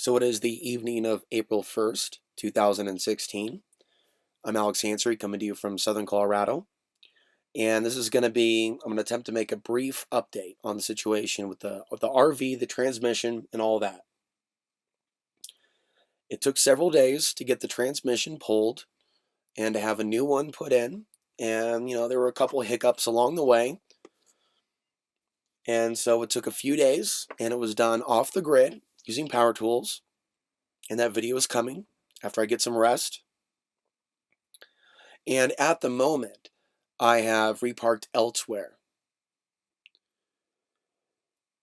So it is the evening of April 1st, 2016. I'm Alex Hansery coming to you from Southern Colorado. And this is going to be, I'm going to attempt to make a brief update on the situation with the RV, the transmission, and all that. It took several days to get the transmission pulled and to have a new one put in. And, there were a couple of hiccups along the way. And so it took a few days and it was done off the grid using power tools. And that video is coming after I get some rest. And at the moment, I have reparked elsewhere.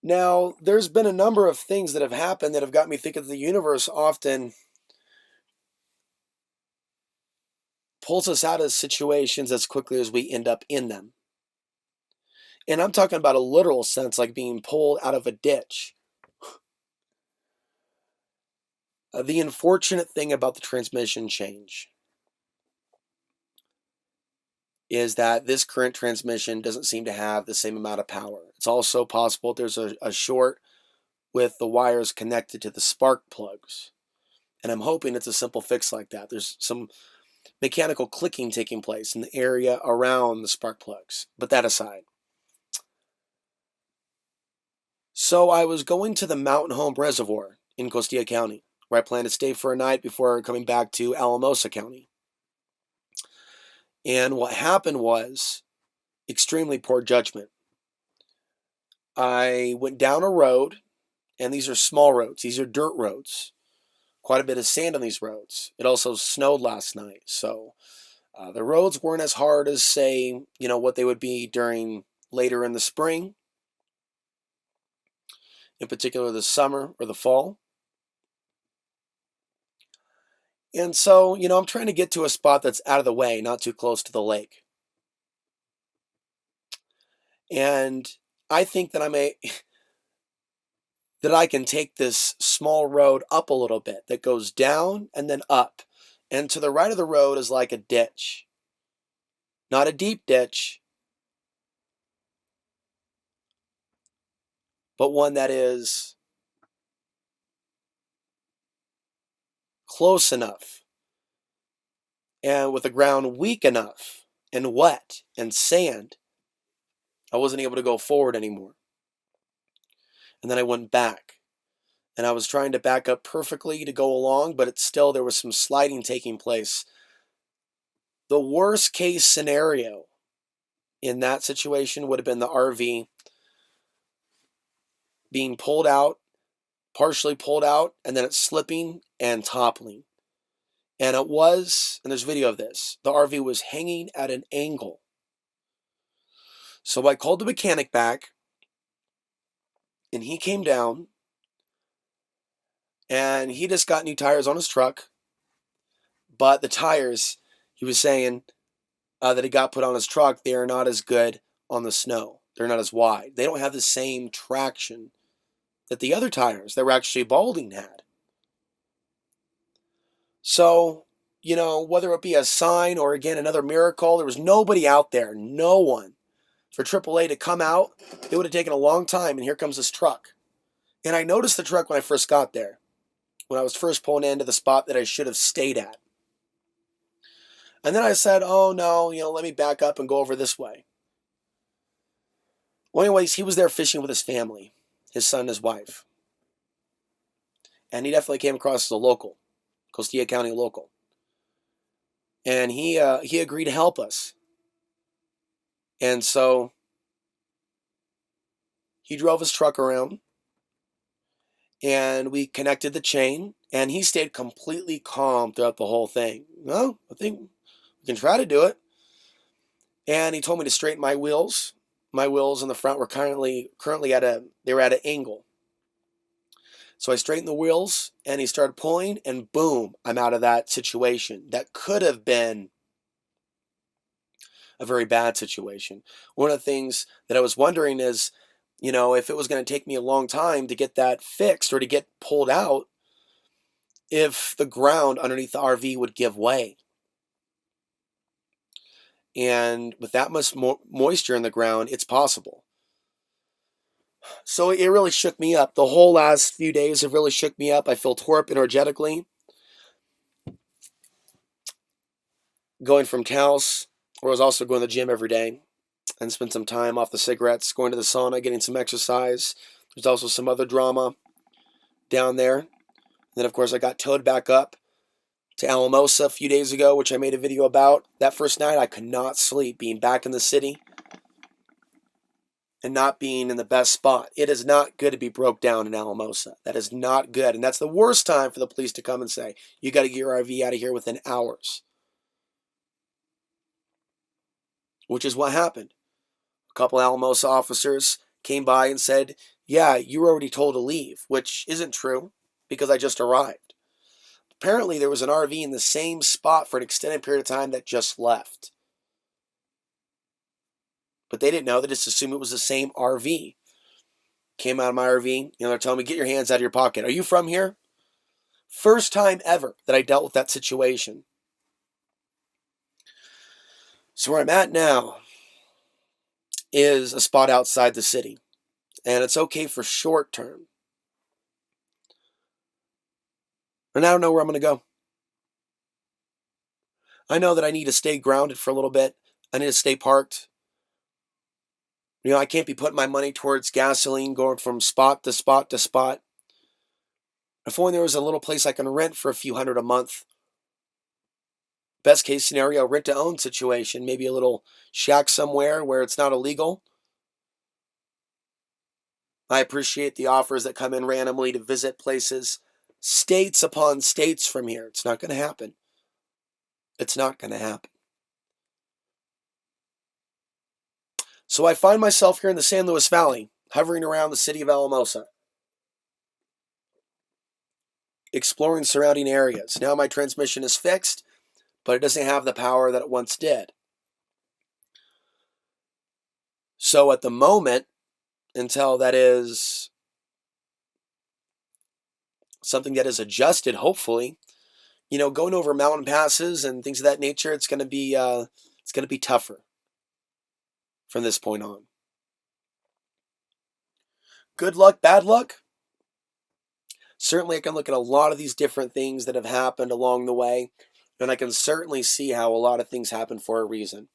Now, there's been a number of things that have happened that have got me thinking that the universe often pulls us out of situations as quickly as we end up in them. And I'm talking about a literal sense, like being pulled out of a ditch. The unfortunate thing about the transmission change is that this current transmission doesn't seem to have the same amount of power. It's also possible there's a short with the wires connected to the spark plugs. And I'm hoping it's a simple fix like that. There's some mechanical clicking taking place in the area around the spark plugs. But that aside. So I was going to the Mountain Home Reservoir in Costilla County, where I plan to stay for a night before coming back to Alamosa County. And what happened was extremely poor judgment. I went down a road, and these are small roads. These are dirt roads. Quite a bit of sand on these roads. It also snowed last night, so the roads weren't as hard as, say, what they would be during later in the spring, in particular the summer or the fall. And so, I'm trying to get to a spot that's out of the way, not too close to the lake. And I think that that I can take this small road up a little bit that goes down and then up. And to the right of the road is like a ditch. Not a deep ditch, but one that is close enough and with the ground weak enough and wet and sand, I wasn't able to go forward anymore. And then I went back. And I was trying to back up perfectly to go along, but there was some sliding taking place. The worst case scenario in that situation would have been the RV being pulled out, partially pulled out, and then it's slipping and toppling. And there's video of this, the RV was hanging at an angle. So I called the mechanic back, and he came down, and he just got new tires on his truck. But the tires, he was saying, that he got put on his truck, they are not as good on the snow. They're not as wide. They don't have the same traction that the other tires that were actually balding had. So, whether it be a sign or, again, another miracle, there was nobody out there, no one. For AAA to come out, it would have taken a long time, and here comes this truck. And I noticed the truck when I first got there, when I was first pulling into the spot that I should have stayed at. And then I said, oh no, let me back up and go over this way. Well, anyways, he was there fishing with his family, his son and his wife. And he definitely came across as a local, Costilla County local. And he agreed to help us. And so he drove his truck around, and we connected the chain, and he stayed completely calm throughout the whole thing. Well, I think we can try to do it. And he told me to straighten my wheels. My wheels in the front were currently at an angle. So I straightened the wheels, and he started pulling, and boom, I'm out of that situation. That could have been a very bad situation. One of the things that I was wondering is, if it was going to take me a long time to get that fixed or to get pulled out, if the ground underneath the RV would give way. And with that much moisture in the ground, it's possible. So it really shook me up. The whole last few days have really shook me up. I feel tore up energetically. Going from Taos, where I was also going to the gym every day and spend some time off the cigarettes, going to the sauna, getting some exercise. There's also some other drama down there. And then, of course, I got towed back up to Alamosa a few days ago, which I made a video about. That first night, I could not sleep, being back in the city and not being in the best spot. It is not good to be broke down in Alamosa. That is not good. And that's the worst time for the police to come and say, you got to get your RV out of here within hours. Which is what happened. A couple Alamosa officers came by and said, yeah, you were already told to leave, which isn't true because I just arrived. Apparently, there was an RV in the same spot for an extended period of time that just left. But they didn't know. They just assumed it was the same RV. Came out of my RV, they're telling me, get your hands out of your pocket. Are you from here? First time ever that I dealt with that situation. So where I'm at now is a spot outside the city. And it's okay for short term. And I don't know where I'm going to go. I know that I need to stay grounded for a little bit. I need to stay parked. I can't be putting my money towards gasoline going from spot to spot to spot. If only there was a little place I can rent for a few $100 a month. Best case scenario, rent to own situation. Maybe a little shack somewhere where it's not illegal. I appreciate the offers that come in randomly to visit places, states upon states from here. It's not going to happen. It's not going to happen. So I find myself here in the San Luis Valley, hovering around the city of Alamosa, exploring surrounding areas. Now my transmission is fixed, but it doesn't have the power that it once did. So at the moment, until that is something that is adjusted, hopefully, going over mountain passes and things of that nature, it's going to be tougher from this point on. Good luck, bad luck? Certainly I can look at a lot of these different things that have happened along the way, and I can certainly see how a lot of things happen for a reason.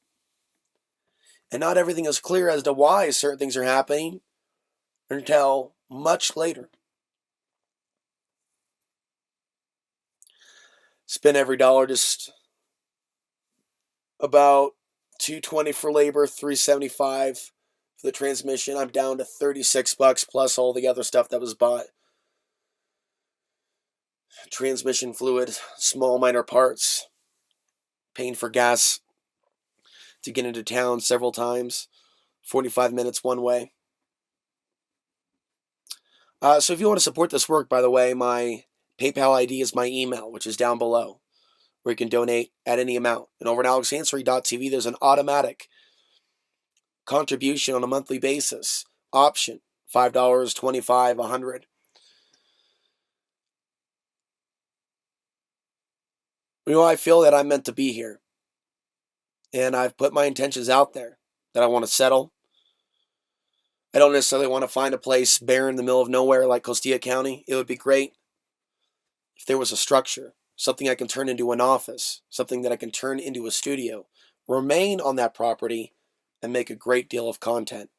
And not everything is clear as to why certain things are happening until much later. Spend every dollar, just about $220 for labor, $375 for the transmission. I'm down to $36 plus all the other stuff that was bought. Transmission fluid, small minor parts, paying for gas to get into town several times, 45 minutes one way. So if you want to support this work, by the way, my PayPal ID is my email, which is down below, where you can donate at any amount. And over at alexansary.tv, there's an automatic contribution on a monthly basis option, $5, $25, $100. I feel that I'm meant to be here. And I've put my intentions out there that I want to settle. I don't necessarily want to find a place bare in the middle of nowhere like Costilla County. It would be great if there was a structure, something I can turn into an office, something that I can turn into a studio, remain on that property, and make a great deal of content.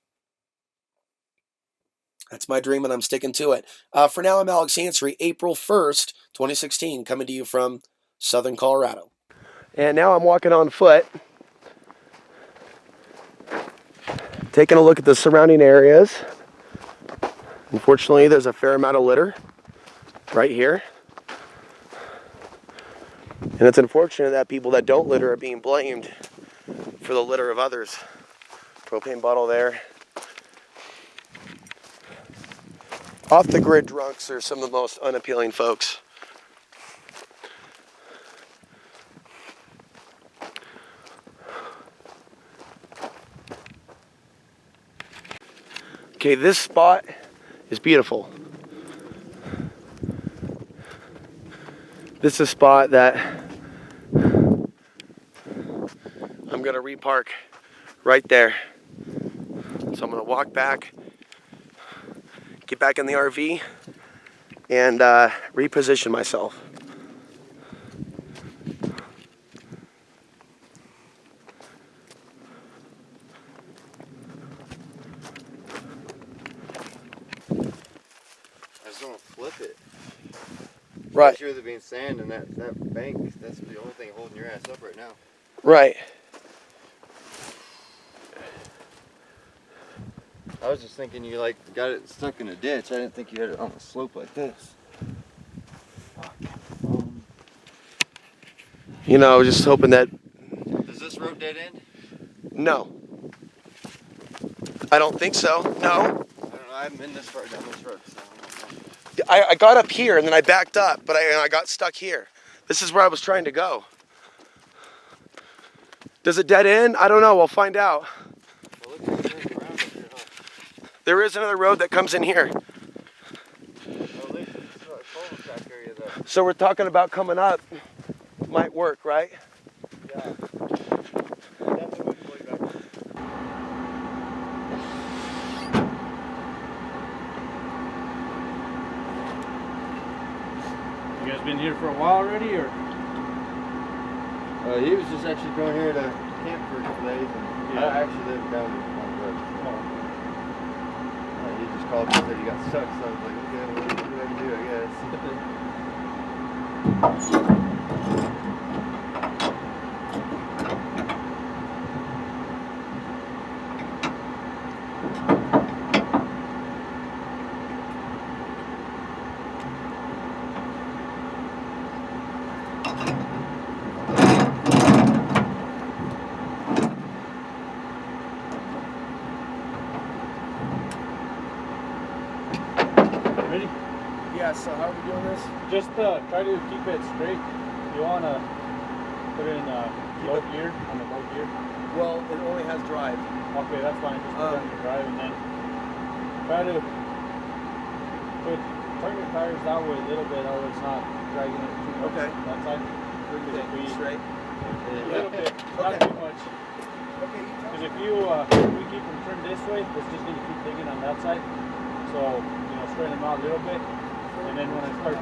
That's my dream, and I'm sticking to it. For now, I'm Alex Ansary, April 1st, 2016, coming to you from Southern Colorado. And now I'm walking on foot, taking a look at the surrounding areas. Unfortunately, there's a fair amount of litter right here. And it's unfortunate that people that don't litter are being blamed for the litter of others. Propane bottle there. Off-the-grid drunks are some of the most unappealing folks. Okay, this spot is beautiful. This is a spot that I'm going to repark right there. So I'm going to walk back get back in the RV and reposition myself. I just don't want to flip it. Right. Especially with it being sand and that bank, that's the only thing holding your ass up right now. Right. I was just thinking you like got it stuck in a ditch. I didn't think you had it on a slope like this. You know, just hoping that... Does this road dead end? No. I don't think so. No. I don't know. I haven't been this far down this road, so I don't know. I got up here and then I backed up, but I got stuck here. This is where I was trying to go. Does it dead end? I don't know. We'll find out. Well, it looks like it goes around up here, huh? There is another road that comes in here. Oh, there's a cul-de-sac area there. So we're talking about coming up. Might work, right? Yeah. Definitely wouldn't play back. You guys been here for a while already, or? He was just actually going here to camp for a couple days, and I actually live down on the road. He just called me and said he got stuck, so I was like, okay, well, what do I do, I guess. Ready? Yeah, so how are we doing this? Just try to keep it straight. You want to put it in low gear, on the low gear. Well, it only has drive. Okay, that's fine. Just put it on the drive and then try to turn your tires that way a little bit, or it's not dragging it too much. Okay. That side. Pretty straight. A little bit, not Okay. too much. Okay, you tell Because if we keep them turned this way, it's just going to keep digging on that side. So, you know, straighten them out a little bit. And then when I start